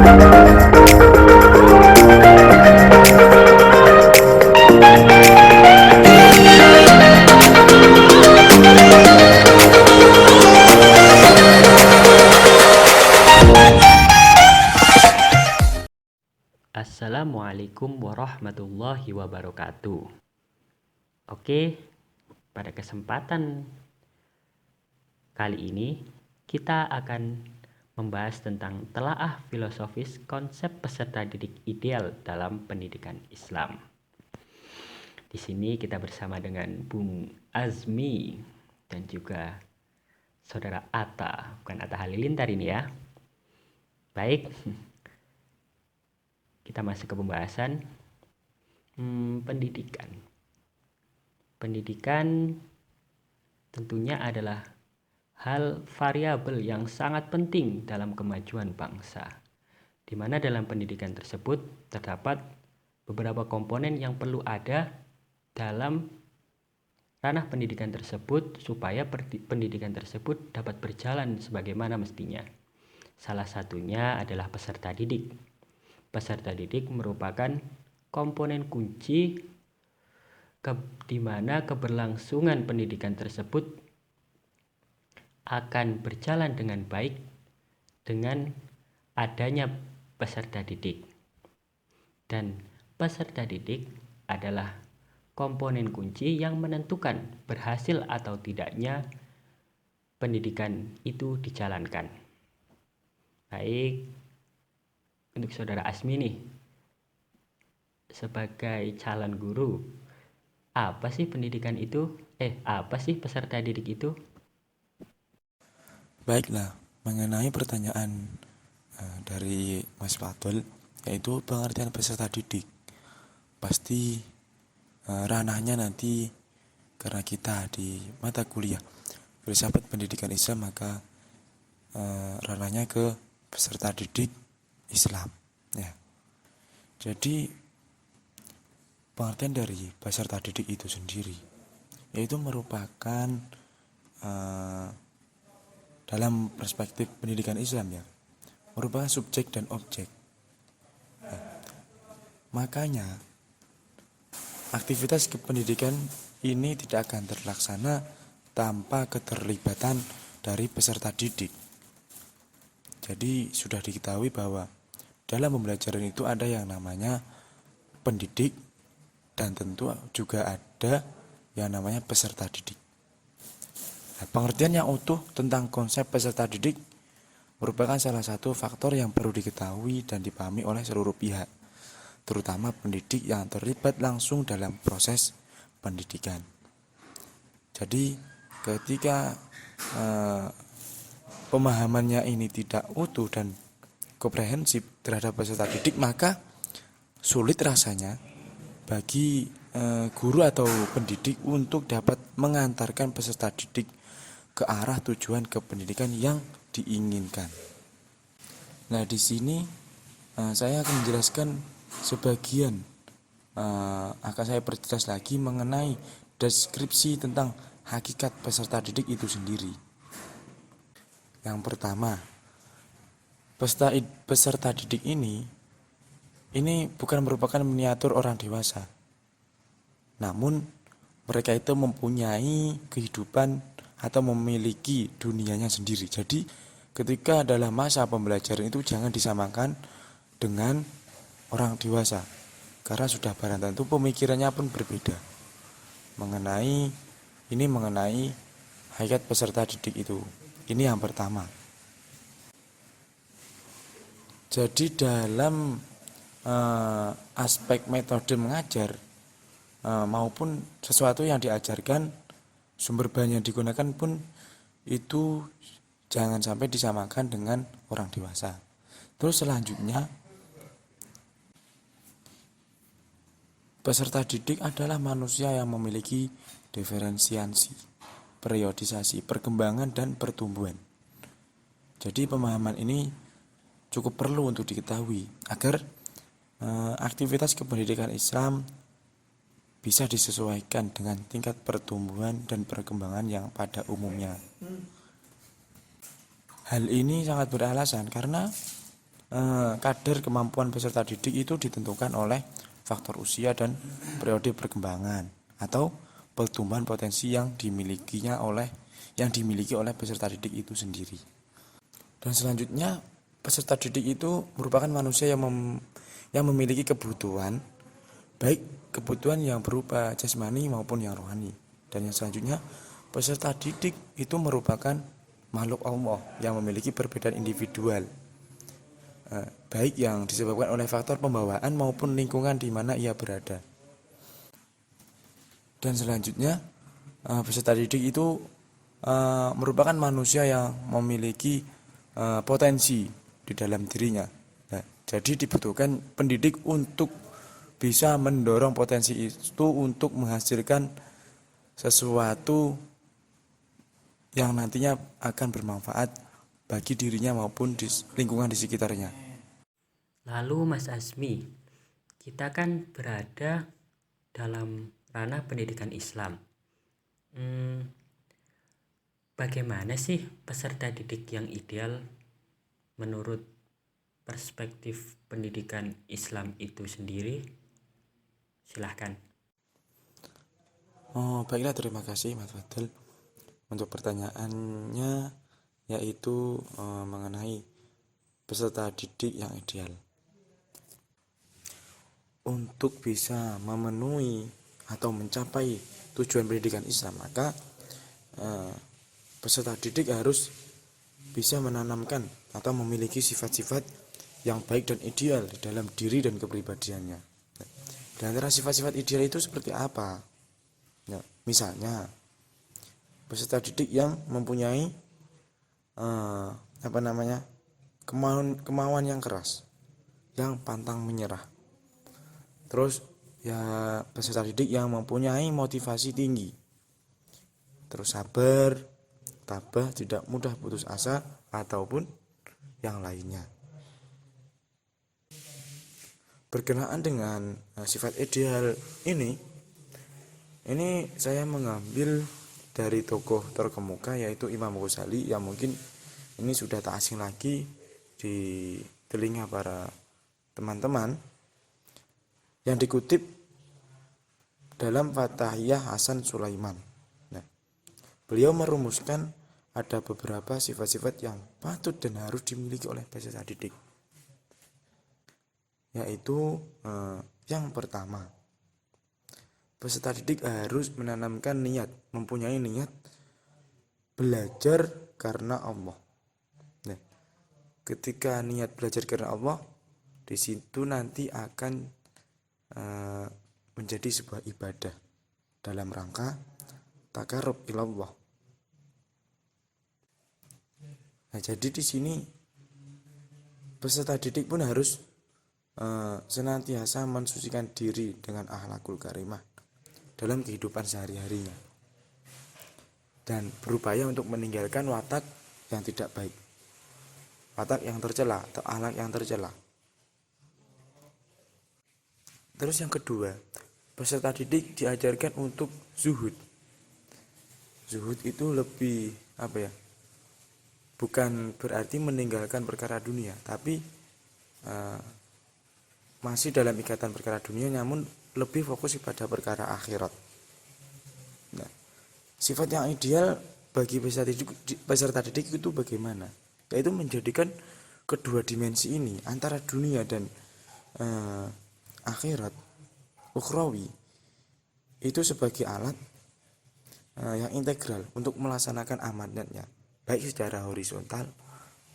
Assalamualaikum warahmatullahi wabarakatuh. Oke, pada kesempatan kali ini kita akan membahas tentang telaah filosofis konsep peserta didik ideal dalam pendidikan Islam. Di sini kita bersama dengan Bung Azmi dan juga Saudara Atta, bukan Atta Halilintar ini ya. Baik, kita masuk ke pembahasan pendidikan. Pendidikan tentunya adalah hal variabel yang sangat penting dalam kemajuan bangsa, di mana dalam pendidikan tersebut terdapat beberapa komponen yang perlu ada dalam ranah pendidikan tersebut supaya pendidikan tersebut dapat berjalan sebagaimana mestinya. Salah satunya adalah peserta didik. Peserta didik merupakan komponen kunci di mana keberlangsungan pendidikan tersebut akan berjalan dengan baik dengan adanya peserta didik. Dan peserta didik adalah komponen kunci yang menentukan berhasil atau tidaknya pendidikan itu dijalankan. Baik, untuk Saudara Asmi nih, sebagai calon guru, apa sih pendidikan itu? Apa sih peserta didik itu? Baiklah, mengenai pertanyaan dari Mas Fadol, yaitu pengertian peserta didik. Pasti ranahnya nanti karena kita di mata kuliah filsafat pendidikan Islam, maka ranahnya ke peserta didik Islam ya. Jadi pengertian dari peserta didik itu sendiri yaitu merupakan dalam perspektif pendidikan Islam ya, merupakan subjek dan objek. Makanya aktivitas kependidikan ini tidak akan terlaksana tanpa keterlibatan dari peserta didik. Jadi sudah diketahui bahwa dalam pembelajaran itu ada yang namanya pendidik dan tentu juga ada yang namanya peserta didik. Nah, pengertian yang utuh tentang konsep peserta didik merupakan salah satu faktor yang perlu diketahui dan dipahami oleh seluruh pihak, terutama pendidik yang terlibat langsung dalam proses pendidikan. Jadi ketika pemahamannya ini tidak utuh dan komprehensif terhadap peserta didik, maka sulit rasanya bagi guru atau pendidik untuk dapat mengantarkan peserta didik ke arah tujuan kependidikan yang diinginkan. Nah, di sini saya akan menjelaskan sebagian, akan saya perjelas lagi mengenai deskripsi tentang hakikat peserta didik itu sendiri. Yang pertama, peserta didik ini bukan merupakan miniatur orang dewasa, namun mereka itu mempunyai kehidupan atau memiliki dunianya sendiri. Jadi ketika dalam masa pembelajaran itu jangan disamakan dengan orang dewasa, karena sudah barang tentu pemikirannya pun berbeda mengenai hakikat peserta didik itu. Ini yang pertama. Jadi dalam aspek metode mengajar maupun sesuatu yang diajarkan, sumber bahan yang digunakan pun itu jangan sampai disamakan dengan orang dewasa. Terus selanjutnya, peserta didik adalah manusia yang memiliki diferensiasi, periodisasi, perkembangan, dan pertumbuhan. Jadi pemahaman ini cukup perlu untuk diketahui agar aktivitas kependidikan Islam bisa disesuaikan dengan tingkat pertumbuhan dan perkembangan yang pada umumnya. Hal ini sangat beralasan karena kadar kemampuan peserta didik itu ditentukan oleh faktor usia dan periode perkembangan atau pertumbuhan potensi yang dimiliki oleh peserta didik itu sendiri. Dan selanjutnya, peserta didik itu merupakan manusia yang memiliki kebutuhan, baik kebutuhan yang berupa jasmani maupun yang rohani. Dan yang selanjutnya, peserta didik itu merupakan makhluk Allah yang memiliki perbedaan individual, baik yang disebabkan oleh faktor pembawaan maupun lingkungan di mana ia berada. Dan selanjutnya, peserta didik itu merupakan manusia yang memiliki potensi di dalam dirinya. Nah, jadi dibutuhkan pendidik untuk bisa mendorong potensi itu untuk menghasilkan sesuatu yang nantinya akan bermanfaat bagi dirinya maupun di lingkungan di sekitarnya. Lalu Mas Azmi, kita kan berada dalam ranah pendidikan Islam. Bagaimana sih peserta didik yang ideal menurut perspektif pendidikan Islam itu sendiri? Silahkan. Baiklah, terima kasih Mas Fadil untuk pertanyaannya, yaitu mengenai peserta didik yang ideal. Untuk bisa memenuhi atau mencapai tujuan pendidikan Islam, maka peserta didik harus bisa menanamkan atau memiliki sifat-sifat yang baik dan ideal di dalam diri dan kepribadiannya. Di antara sifat-sifat ideal itu seperti apa? Ya, misalnya peserta didik yang mempunyai kemauan yang keras, yang pantang menyerah. Terus ya, peserta didik yang mempunyai motivasi tinggi, terus sabar, tabah, tidak mudah putus asa, ataupun yang lainnya. Berkenaan dengan sifat ideal ini saya mengambil dari tokoh terkemuka, yaitu Imam Ghazali, yang mungkin ini sudah tak asing lagi di telinga para teman-teman, yang dikutip dalam Fathahiyah Hasan Sulaiman. Nah, beliau merumuskan ada beberapa sifat-sifat yang patut dan harus dimiliki oleh peserta didik, yaitu yang pertama, peserta didik harus menanamkan mempunyai niat belajar karena Allah. Nah, ketika niat belajar karena Allah, di situ nanti akan menjadi sebuah ibadah dalam rangka takarrub ilallah. Nah, jadi di sini peserta didik pun harus senantiasa mensucikan diri dengan akhlakul karimah dalam kehidupan sehari-harinya, dan berupaya untuk meninggalkan watak yang tidak baik, watak yang tercela atau akhlak yang tercela. Terus yang kedua, peserta didik diajarkan untuk zuhud. Zuhud itu lebih bukan berarti meninggalkan perkara dunia, tapi masih dalam ikatan perkara dunia, namun lebih fokus kepada perkara akhirat. Nah, sifat yang ideal bagi peserta didik itu bagaimana? Yaitu menjadikan kedua dimensi ini, antara dunia dan akhirat, ukhrawi, itu sebagai alat yang integral untuk melaksanakan amanatnya, baik secara horizontal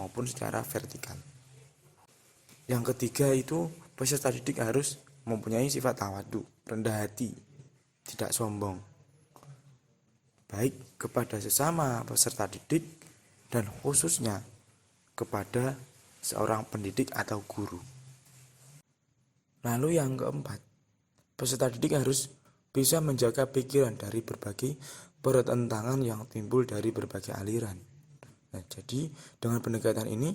maupun secara vertikal. Yang ketiga itu, peserta didik harus mempunyai sifat tawadu, rendah hati, tidak sombong, baik kepada sesama peserta didik dan khususnya kepada seorang pendidik atau guru. Lalu yang keempat, peserta didik harus bisa menjaga pikiran dari berbagai pertentangan yang timbul dari berbagai aliran. Nah, jadi dengan pendekatan ini,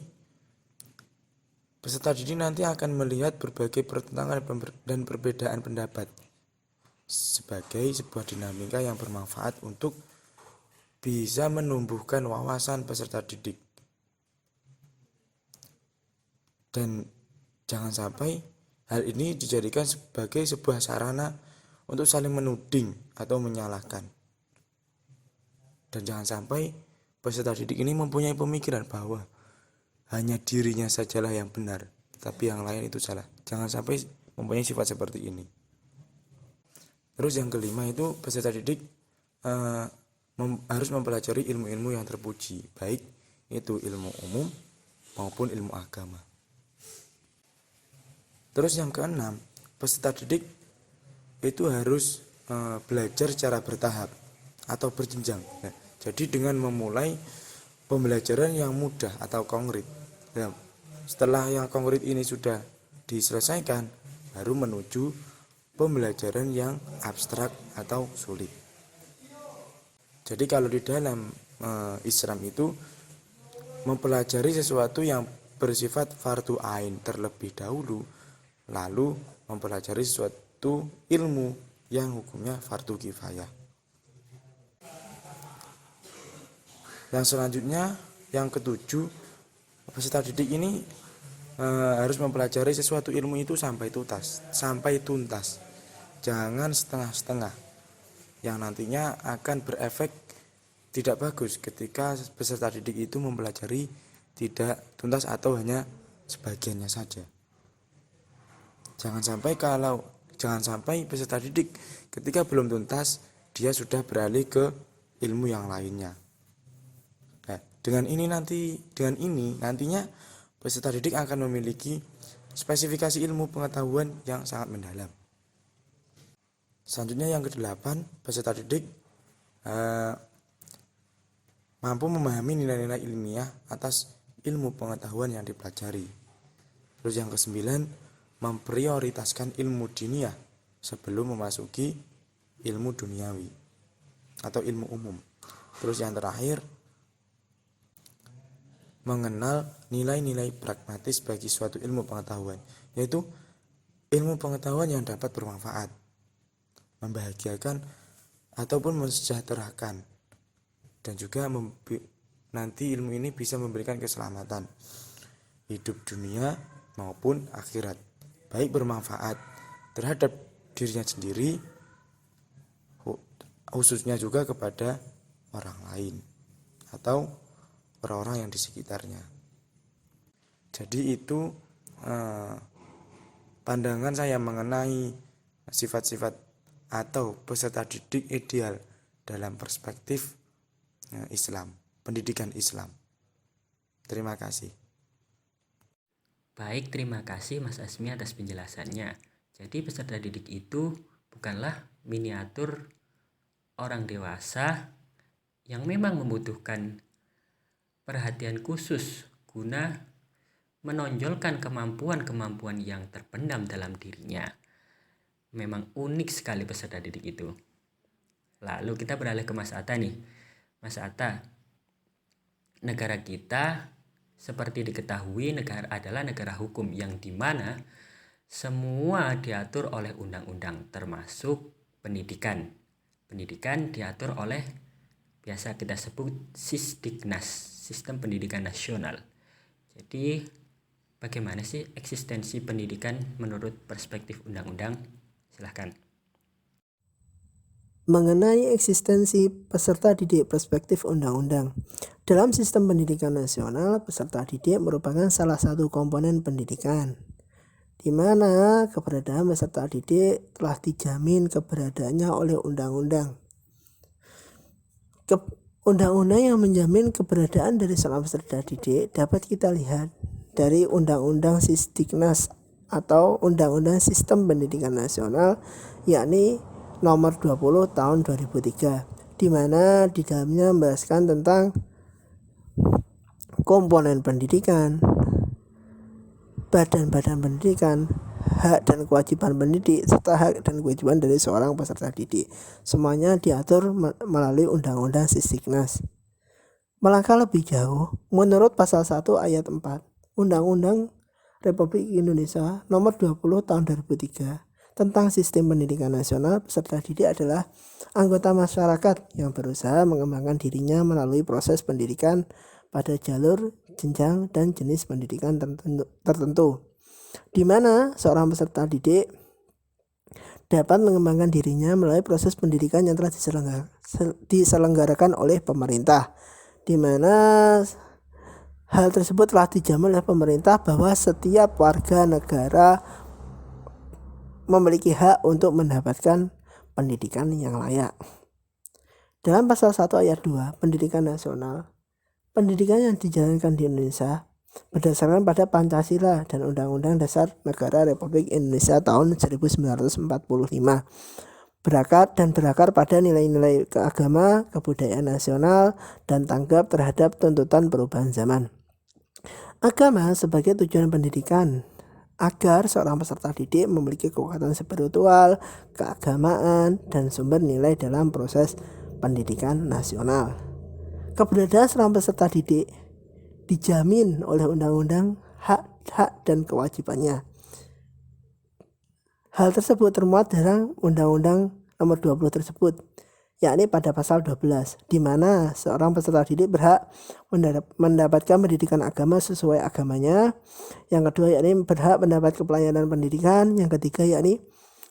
peserta didik nanti akan melihat berbagai pertentangan dan perbedaan pendapat sebagai sebuah dinamika yang bermanfaat untuk bisa menumbuhkan wawasan peserta didik. Dan jangan sampai hal ini dijadikan sebagai sebuah sarana untuk saling menuding atau menyalahkan. Dan jangan sampai peserta didik ini mempunyai pemikiran bahwa hanya dirinya sajalah yang benar, tapi yang lain itu salah. Jangan sampai mempunyai sifat seperti ini. Terus yang kelima itu peserta didik harus mempelajari ilmu-ilmu yang terpuji, baik itu ilmu umum maupun ilmu agama. Terus yang keenam, peserta didik itu harus belajar secara bertahap atau berjenjang. Nah, jadi dengan memulai pembelajaran yang mudah atau konkret. Nah, setelah yang konkret ini sudah diselesaikan, baru menuju pembelajaran yang abstrak atau sulit. Jadi kalau di dalam Islam itu mempelajari sesuatu yang bersifat fardu ain terlebih dahulu, lalu mempelajari suatu ilmu yang hukumnya fardu kifayah. Yang selanjutnya, yang ketujuh, peserta didik ini harus mempelajari sesuatu ilmu itu sampai tuntas. Jangan setengah-setengah, yang nantinya akan berefek tidak bagus ketika peserta didik itu mempelajari tidak tuntas atau hanya sebagiannya saja. Jangan sampai peserta didik ketika belum tuntas dia sudah beralih ke ilmu yang lainnya. Nah, dengan ini nantinya peserta didik akan memiliki spesifikasi ilmu pengetahuan yang sangat mendalam. Selanjutnya yang kedelapan, peserta didik mampu memahami nilai-nilai ilmiah atas ilmu pengetahuan yang dipelajari. Terus yang kesembilan, memprioritaskan ilmu diniyah sebelum memasuki ilmu duniawi atau ilmu umum. Terus yang terakhir, mengenal nilai-nilai pragmatis bagi suatu ilmu pengetahuan, yaitu ilmu pengetahuan yang dapat bermanfaat, membahagiakan ataupun mensejahterakan, dan juga nanti ilmu ini bisa memberikan keselamatan hidup dunia maupun akhirat, baik bermanfaat terhadap dirinya sendiri, khususnya juga kepada orang lain atau orang-orang yang di sekitarnya. Jadi itu pandangan saya mengenai sifat-sifat atau peserta didik ideal dalam perspektif Islam, pendidikan Islam. Terima kasih. Baik, terima kasih Mas Asmi atas penjelasannya. Jadi peserta didik itu bukanlah miniatur orang dewasa yang memang membutuhkan perhatian khusus guna menonjolkan kemampuan-kemampuan yang terpendam dalam dirinya. Memang unik sekali peserta didik itu. Lalu kita beralih ke Mas Atta nih. Mas Atta, negara kita seperti diketahui adalah negara hukum yang dimana semua diatur oleh undang-undang termasuk pendidikan. Pendidikan diatur oleh biasa kita sebut Sisdiknas, Sistem Pendidikan Nasional. Jadi bagaimana sih eksistensi pendidikan menurut perspektif undang-undang? Silahkan. Mengenai eksistensi peserta didik perspektif undang-undang. Dalam sistem pendidikan nasional, peserta didik merupakan salah satu komponen pendidikan, di mana keberadaan peserta didik telah dijamin keberadaannya oleh undang-undang. Undang-undang yang menjamin keberadaan dari seorang peserta didik dapat kita lihat dari Undang-Undang Sisdiknas atau Undang-Undang Sistem Pendidikan Nasional, yakni nomor 20 tahun 2003, di mana di dalamnya membahaskan tentang komponen pendidikan, badan-badan pendidikan, hak dan kewajiban pendidik, serta hak dan kewajiban dari seorang peserta didik. Semuanya diatur melalui Undang-Undang Sisdiknas. Melangkah lebih jauh, menurut pasal 1 ayat 4 Undang-Undang Republik Indonesia nomor 20 tahun 2003 tentang sistem pendidikan nasional, peserta didik adalah anggota masyarakat yang berusaha mengembangkan dirinya melalui proses pendidikan pada jalur, jenjang, dan jenis pendidikan tertentu, di mana seorang peserta didik dapat mengembangkan dirinya melalui proses pendidikan yang telah diselenggarakan oleh pemerintah, di mana hal tersebut telah dijamin oleh pemerintah bahwa setiap warga negara memiliki hak untuk mendapatkan pendidikan yang layak. Dalam pasal 1 ayat 2 pendidikan nasional, pendidikan yang dijalankan di Indonesia berdasarkan pada Pancasila dan Undang-Undang Dasar Negara Republik Indonesia tahun 1945, berakar pada nilai-nilai keagama, kebudayaan nasional, dan tanggap terhadap tuntutan perubahan zaman. Agama sebagai tujuan pendidikan agar seorang peserta didik memiliki kekuatan spiritual, keagamaan, dan sumber nilai dalam proses pendidikan nasional. Keberadaan seorang peserta didik dijamin oleh undang-undang, hak dan kewajibannya. Hal tersebut termuat dalam Undang-Undang Nomor 20 tersebut, yakni pada pasal 12, di mana seorang peserta didik berhak mendapatkan pendidikan agama sesuai agamanya. Yang kedua yakni berhak mendapat pelayanan pendidikan. Yang ketiga yakni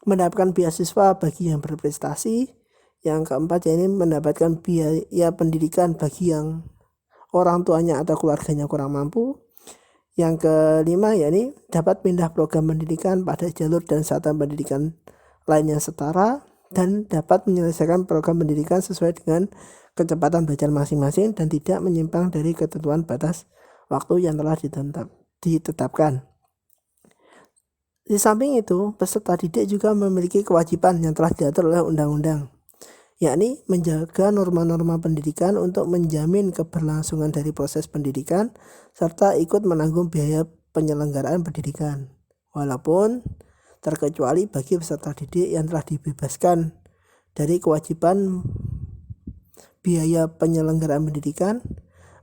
mendapatkan beasiswa bagi yang berprestasi. Yang keempat yakni mendapatkan biaya pendidikan bagi yang orang tuanya atau keluarganya kurang mampu. Yang kelima yakni dapat pindah program pendidikan pada jalur dan satuan pendidikan lain yang setara, dan dapat menyelesaikan program pendidikan sesuai dengan kecepatan belajar masing-masing dan tidak menyimpang dari ketentuan batas waktu yang telah ditetapkan. Di samping itu, peserta didik juga memiliki kewajiban yang telah diatur oleh undang-undang, yakni menjaga norma-norma pendidikan untuk menjamin keberlangsungan dari proses pendidikan serta ikut menanggung biaya penyelenggaraan pendidikan, walaupun terkecuali bagi peserta didik yang telah dibebaskan dari kewajiban biaya penyelenggaraan pendidikan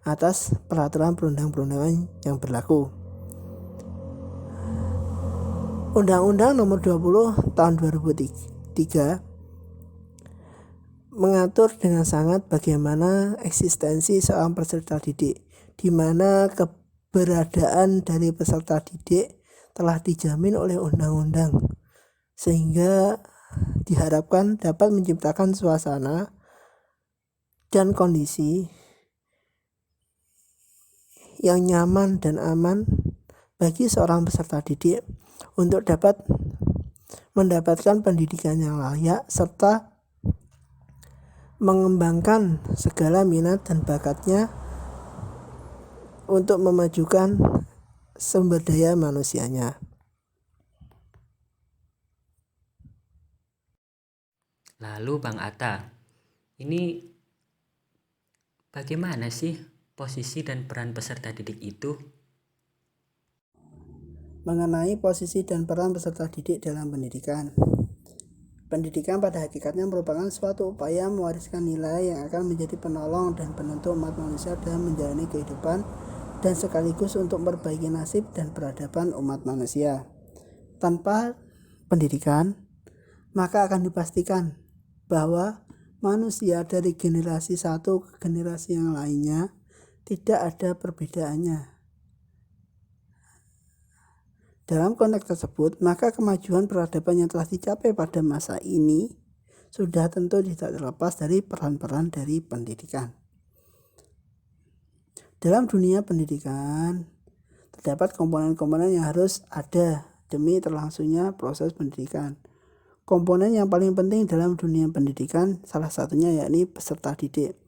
atas peraturan perundang-undangan yang berlaku. Undang-Undang Nomor 20 Tahun 2003 mengatur dengan sangat bagaimana eksistensi seorang peserta didik, di mana keberadaan dari peserta didik telah dijamin oleh undang-undang, sehingga diharapkan dapat menciptakan suasana dan kondisi yang nyaman dan aman bagi seorang peserta didik untuk dapat mendapatkan pendidikan yang layak serta mengembangkan segala minat dan bakatnya untuk memajukan sumber daya manusianya. Lalu Bang Atta, ini bagaimana sih posisi dan peran peserta didik itu? Mengenai posisi dan peran peserta didik dalam pendidikan. Pendidikan pada hakikatnya merupakan suatu upaya mewariskan nilai yang akan menjadi penolong dan penentu umat manusia dalam menjalani kehidupan dan sekaligus untuk memperbaiki nasib dan peradaban umat manusia. Tanpa pendidikan, maka akan dipastikan bahwa manusia dari generasi satu ke generasi yang lainnya tidak ada perbedaannya. Dalam konteks tersebut, maka kemajuan peradaban yang telah dicapai pada masa ini sudah tentu tidak terlepas dari peran-peran dari pendidikan. Dalam dunia pendidikan, terdapat komponen-komponen yang harus ada demi terlangsungnya proses pendidikan. Komponen yang paling penting dalam dunia pendidikan salah satunya yakni peserta didik.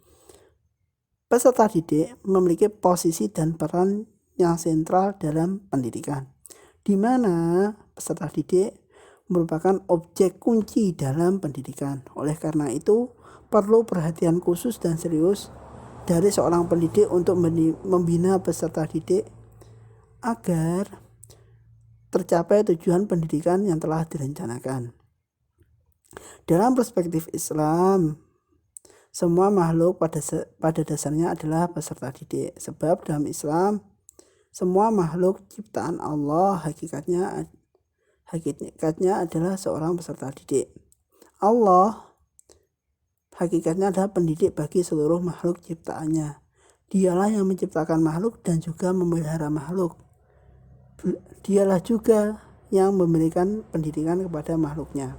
Peserta didik memiliki posisi dan peran yang sentral dalam pendidikan, di mana peserta didik merupakan objek kunci dalam pendidikan. Oleh karena itu, perlu perhatian khusus dan serius dari seorang pendidik untuk membina peserta didik agar tercapai tujuan pendidikan yang telah direncanakan. Dalam perspektif Islam, semua makhluk pada dasarnya adalah peserta didik. Sebab dalam Islam, semua makhluk ciptaan Allah hakikatnya adalah seorang peserta didik. Allah hakikatnya adalah pendidik bagi seluruh makhluk ciptaannya, Dialah yang menciptakan makhluk dan juga memelihara makhluk. Dialah juga yang memberikan pendidikan kepada makhluknya.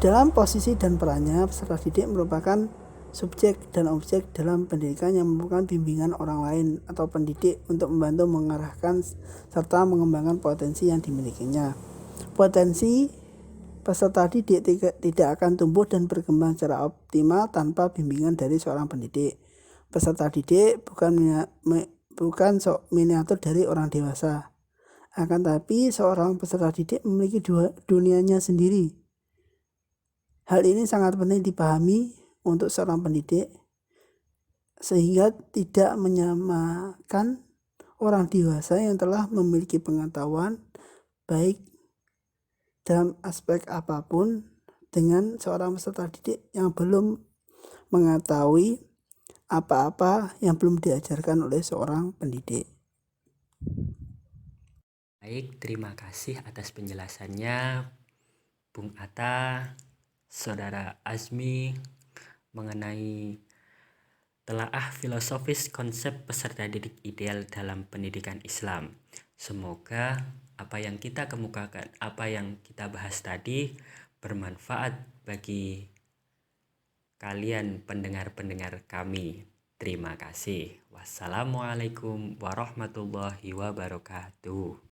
Dalam posisi dan perannya, peserta didik merupakan subjek dan objek dalam pendidikan yang merupakan bimbingan orang lain atau pendidik untuk membantu mengarahkan serta mengembangkan potensi yang dimilikinya. Potensi peserta didik tidak akan tumbuh dan berkembang secara optimal tanpa bimbingan dari seorang pendidik. Peserta didik bukan miniatur dari orang dewasa. Akan tapi seorang peserta didik memiliki dunianya sendiri. Hal ini sangat penting dipahami untuk seorang pendidik sehingga tidak menyamakan orang dewasa yang telah memiliki pengetahuan baik dalam aspek apapun dengan seorang peserta didik yang belum mengetahui apa-apa yang belum diajarkan oleh seorang pendidik. Baik, terima kasih atas penjelasannya Bung Atta, Saudara Azmi, mengenai telaah filosofis konsep peserta didik ideal dalam pendidikan Islam. Semoga apa yang kita kemukakan, apa yang kita bahas tadi bermanfaat bagi kalian pendengar-pendengar kami. Terima kasih. Wassalamualaikum warahmatullahi wabarakatuh.